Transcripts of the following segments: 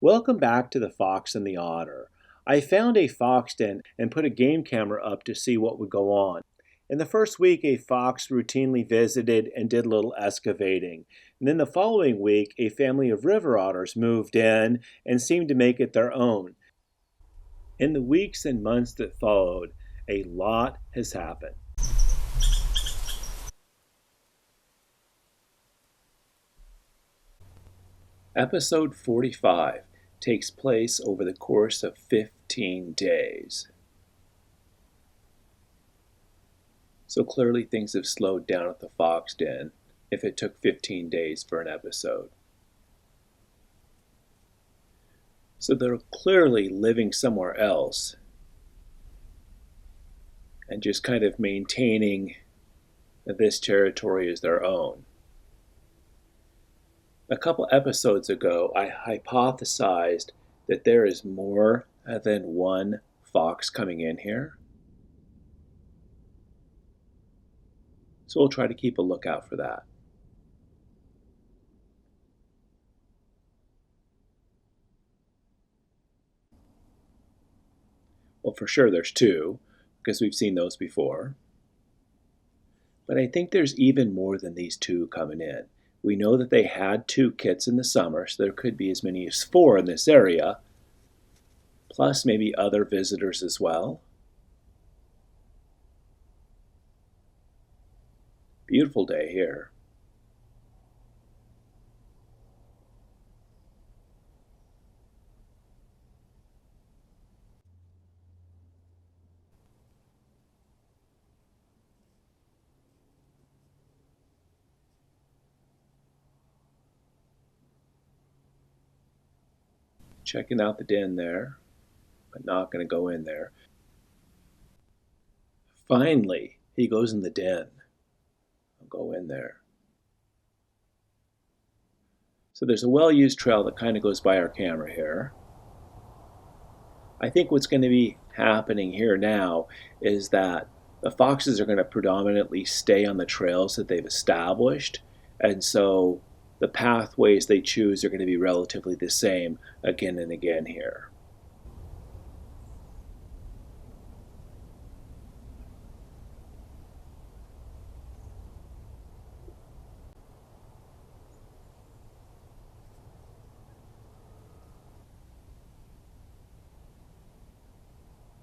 Welcome back to the Fox and the Otter. I found a fox den and put a game camera up to see what would go on. In the first week, a fox routinely visited and did a little excavating. And then the following week, a family of river otters moved in and seemed to make it their own. In the weeks and months that followed, a lot has happened. Episode 45 takes place over the course of 15 days. So clearly things have slowed down at the fox den if it took 15 days for an episode. So they're clearly living somewhere else and just kind of maintaining this territory as their own. A couple episodes ago, I hypothesized that there is more than one fox coming in here. So we'll try to keep a lookout for that. Well, for sure there's two, because we've seen those before. But I think there's even more than these two coming in. We know that they had 2 kits in the summer, so there could be as many as 4 in this area, plus maybe other visitors as well. Beautiful day here. Checking out the den there, but not going to go in there. Finally, he goes in the den. I'll go in there. So there's a well-used trail that kind of goes by our camera here. I think what's going to be happening here now is that the foxes are going to predominantly stay on the trails that they've established, and so the pathways they choose are going to be relatively the same again and again here.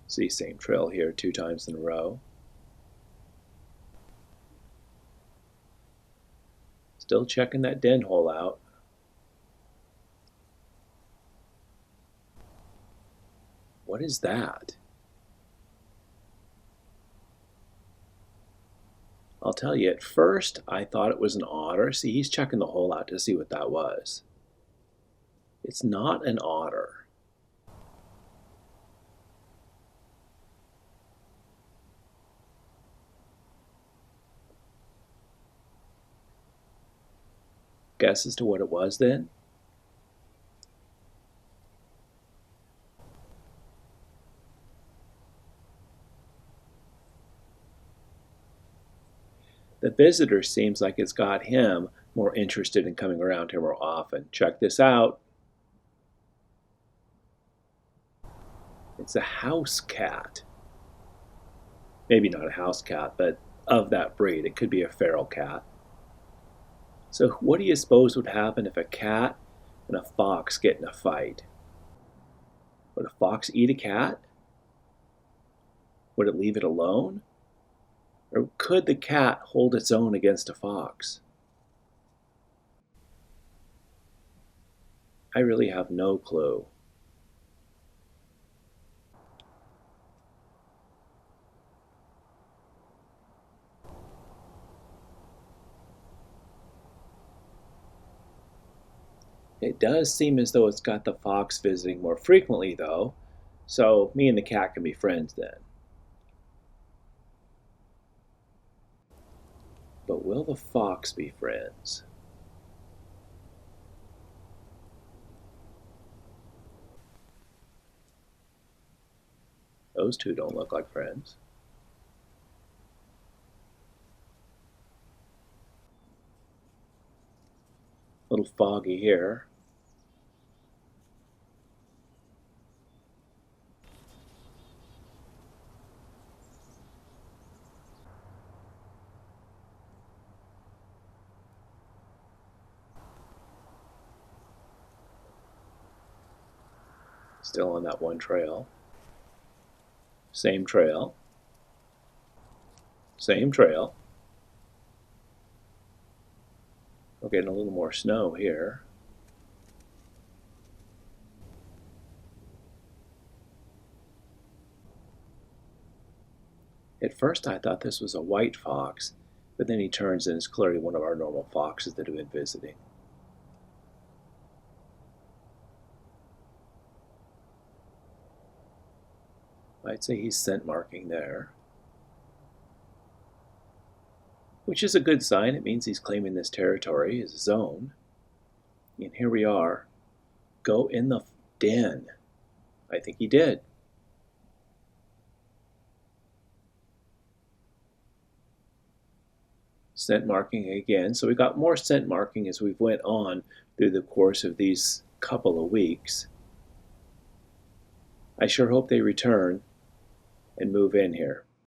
See, same trail here 2 times in a row. Still checking that den hole out. What is that? I'll tell you, at first I thought it was an otter. See, he's checking the hole out to see what that was. It's not an otter. Guess as to what it was then? The visitor seems like it's got him more interested in coming around here more often. Check this out. It's a house cat. Maybe not a house cat, but of that breed. It could be a feral cat. So what do you suppose would happen if a cat and a fox get in a fight? Would a fox eat a cat? Would it leave it alone? Or could the cat hold its own against a fox? I really have no clue. It does seem as though it's got the fox visiting more frequently, though, so me and the cat can be friends then. But will the fox be friends? Those two don't look like friends. A little foggy here. Still on that one trail. Same trail. Same trail. We're getting a little more snow here. At first I thought this was a white fox, but then he turns and it's clearly one of our normal foxes that have been visiting. I'd say he's scent marking there, which is a good sign. It means he's claiming this territory as his own. And here we are. Go in the den. I think he did. Scent marking again. So we got more scent marking as we went on through the course of these couple of weeks. I sure hope they return and move in here.